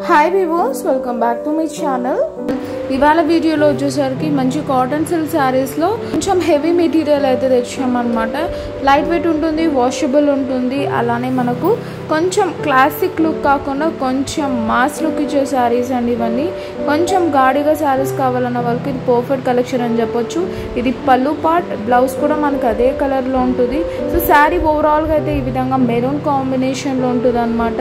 Hi viewers, welcome back to my channel. ఇవాళ వీడియోలో వచ్చేసరికి మంచి కాటన్ సిల్క్ శారీస్లో కొంచెం హెవీ మెటీరియల్ అయితే తెచ్చామన్నమాట. లైట్ వెయిట్ ఉంటుంది, వాషబుల్ ఉంటుంది, అలానే మనకు కొంచెం క్లాసిక్ లుక్ కాకుండా కొంచెం మాస్ లుక్ ఇచ్చే శారీస్ అండి. ఇవన్నీ కొంచెం గాడిగా శారీస్ కావాలన్న వాళ్ళకి ఇది పర్ఫెక్ట్ కలెక్షన్ అని చెప్పొచ్చు. ఇది పళ్ళు పార్ట్, బ్లౌజ్ కూడా మనకు అదే కలర్లో ఉంటుంది. సో శారీ ఓవరాల్గా అయితే ఈ విధంగా మెరూన్ కాంబినేషన్లో ఉంటుంది అనమాట.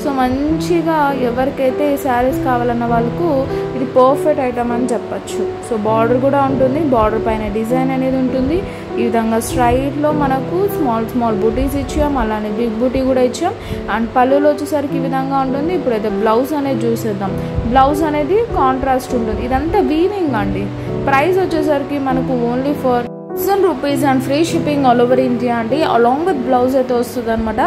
సో మంచిగా ఎవరికైతే ఈ శారీస్ కావాలన్న వాళ్ళకు ఇది పర్ఫెక్ట్ ఐటమ్ అని చెప్పచ్చు. సో బార్డర్ కూడా ఉంటుంది, బార్డర్ పైన డిజైన్ అనేది ఉంటుంది. ఈ విధంగా స్ట్రైట్లో మనకు స్మాల్ స్మాల్ బూటీస్ ఇచ్చాం, అలానే బిగ్ బూటీ కూడా ఇచ్చాం. అండ్ పళ్ళులో వచ్చేసరికి ఈ విధంగా ఉంటుంది. ఇప్పుడైతే బ్లౌజ్ అనేది చూసేద్దాం. బ్లౌజ్ అనేది కాంట్రాస్ట్ ఉంటుంది. ఇదంతా వీవింగ్ అండి. ప్రైస్ వచ్చేసరికి మనకు only for ₹1000 and free shipping all over India అండి. అలాంగ్ విత్ బ్లౌజ్ అయితే వస్తుంది అనమాట.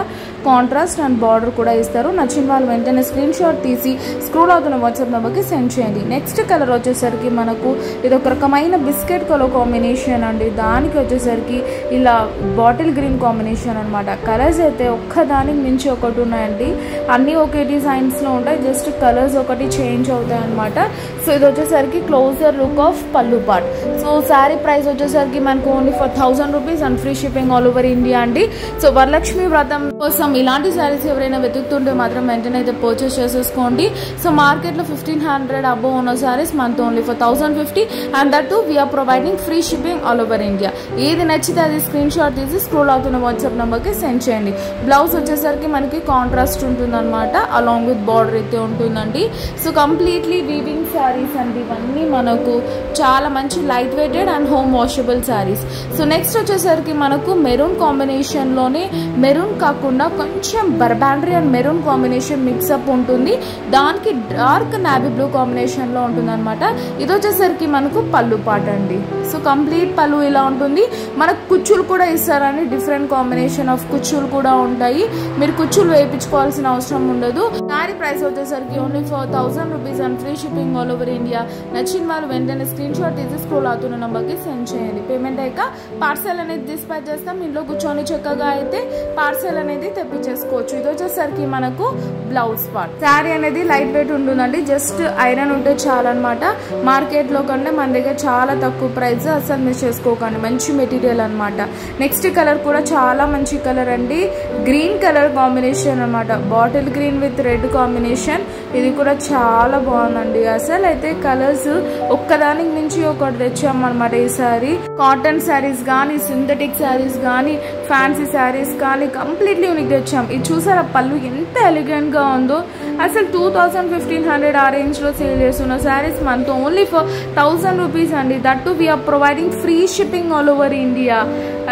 కాంట్రాస్ట్ అండ్ బార్డర్ కూడా ఇస్తారు. నచ్చిన వాళ్ళు వెంటనే స్క్రీన్ షాట్ తీసి స్క్రోల్ అవుతున్న వాట్సాప్ నెంబర్కి సెండ్ చేయండి. నెక్స్ట్ కలర్ వచ్చేసరికి మనకు ఇది ఒక రకమైన బిస్కెట్ కలర్ కాంబినేషన్ అండి. దానికి వచ్చేసరికి ఇలా బాటిల్ గ్రీన్ కాంబినేషన్ అనమాట. కలర్స్ అయితే ఒక్కదానికి మించి ఒకటి ఉన్నాయండి. అన్నీ ఒకే డిజైన్స్లో ఉంటాయి, జస్ట్ కలర్స్ ఒకటి చేంజ్ అవుతాయి అనమాట. సో ఇది వచ్చేసరికి క్లోజర్ లుక్ ఆఫ్ పళ్ళు పార్ట్. సో శారీ ప్రైస్ వచ్చేసరికి మనకు only for ₹1000 and free shipping all over India అండి. సో వరలక్ష్మి వ్రతం కోసం ఇలాంటి శారీస్ ఎవరైనా వెతుకుతుంటే మాత్రం వెంటనే అయితే పర్చేస్ చేసేసుకోండి. సో మార్కెట్లో 1500 అబోవ్ ఉన్న శారీస్ మనతో only for 1050 and that too we're providing free shipping all over India. ఏది నచ్చితే అది స్క్రీన్ షాట్ తీసి స్క్రోల్ అవుతున్న వాట్సాప్ నెంబర్కి సెండ్ చేయండి. బ్లౌజ్ వచ్చేసరికి మనకి కాంట్రాస్ట్ ఉంటుందన్నమాట, అలాంగ్ విత్ బార్డర్ అయితే ఉంటుందండి. సో కంప్లీట్లీ వీవింగ్ శారీస్ అండి ఇవన్నీ. మనకు చాలా మంచి light weighted and home washable saris. So next వచ్చేసరికి మనకు మెరూన్ కాంబినేషన్లోనే మెరూన్ కాకుండా కొంచెం burgundy and maroon combination mix up ఉంటుంది. దానికి డార్క్ నావీ బ్లూ కాంబినేషన్లో ఉంటుంది అనమాట. ఇది వచ్చేసరికి మనకు పళ్ళు పాట అండి. సో కంప్లీట్ పళ్ళు ఇలా ఉంటుంది. మనకు కుచ్చులు కూడా ఇస్తారని, డిఫరెంట్ కాంబినేషన్ ఆఫ్ కుచ్చులు కూడా ఉంటాయి. మీరు కుచ్చులు వేయించుకోవాల్సిన అవసరం ఉండదు. శారీ ప్రైస్ వచ్చేసరికి only for ₹1000 and free shipping all over India. నచ్చిన వాళ్ళు వెంటనే స్క్రీన్ షాట్ తీసి స్క్రోల్ అవుతున్న నెంబర్కి సెండ్ చేయండి. పేమెంట్ అయ్యాక పార్సెల్ అనేది డిస్పాచ్ చేస్తాం. ఇంట్లో కూర్చొని చక్కగా అయితే పార్సెల్ అనేది తెప్పించేసుకోవచ్చు. ఇది వచ్చేసరికి మనకు బ్లౌజ్ పార్ట్. శారీ అనేది లైట్ వెయిట్ ఉంటుందండి, జస్ట్ ఐరన్ ఉంటే చాలన్నమాట. మార్కెట్లో కంటే మన దగ్గర చాలా తక్కువ ప్రైస్, అసలు మిస్ చేసుకోకండి. మంచి మెటీరియల్ అనమాట. నెక్స్ట్ కలర్ కూడా చాలా మంచి కలర్ అండి. గ్రీన్ కలర్ కాంబినేషన్ అనమాట. Bottle green with red combination. ఇది కూడా చాలా బాగుందండి. అసలు అయితే కలర్స్ ఒక్కదానికి మించి ఒకటి తెచ్చామన్నమాట. ఈసారి కాటన్ శారీస్ కానీ, సింథటిక్ శారీస్ కానీ, ఫ్యాన్సీ శారీస్ కానీ కంప్లీట్లీ యూనిక్ తెచ్చాం. ఇది చూసారా పళ్ళు ఎంత ఎలిగెంట్ గా ఉందో. అసలు 2000-1500 ఆ రేంజ్ లో సేల్ చేస్తున్న శారీస్ మనతో ఓన్లీ ఫర్ ₹1000 అండి. That too we're providing free shipping all over India.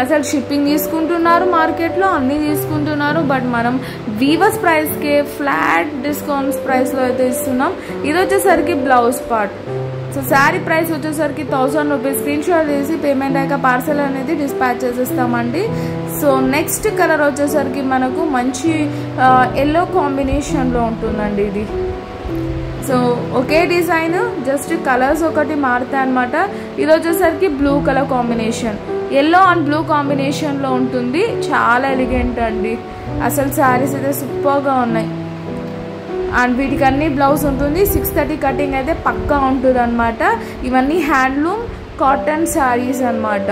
అసలు షిప్పింగ్ తీసుకుంటున్నారు, మార్కెట్లో అన్నీ తీసుకుంటున్నారు, బట్ మనం వీవర్స్ ప్రైస్కే ఫ్లాట్ డిస్కౌంట్స్ ప్రైస్లో అయితే ఇస్తున్నాం. ఇది వచ్చేసరికి blouse part. So sari price వచ్చేసరికి ₹1000. స్క్రీన్ షాట్ తీసి పేమెంట్ అయ్యాక పార్సెల్ అనేది డిస్పాచ్ చేసేస్తామండి. సో నెక్స్ట్ కలర్ వచ్చేసరికి మనకు మంచి ఎల్లో కాంబినేషన్లో ఉంటుందండి ఇది. సో ఒకే డిజైన్, జస్ట్ కలర్స్ ఒకటి మారుతాయి అనమాట. ఇది వచ్చేసరికి blue colour combination, yellow and blue కాంబినేషన్లో ఉంటుంది. చాలా ఎలిగెంట్ అండి. అసలు శారీస్ అయితే సూపర్గా ఉన్నాయి. అండ్ వీటికి అన్ని బ్లౌజ్ ఉంటుంది. 630 కటింగ్ అయితే పక్కా ఉంటుంది అనమాట. ఇవన్నీ హ్యాండ్లూమ్ కాటన్ శారీస్ అనమాట.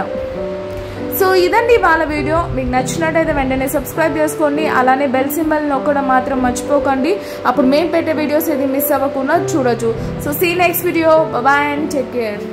సో ఇదండి వాళ్ళ వీడియో. మీకు నచ్చినట్టయితే వెంటనే సబ్స్క్రైబ్ చేసుకోండి. అలానే బెల్ సింబల్ నొక్కడం మాత్రం మర్చిపోకండి. అప్పుడు మేము పెట్టే వీడియోస్ ఏది మిస్ అవ్వకుండా చూడొచ్చు. So see next video. Bye and take care.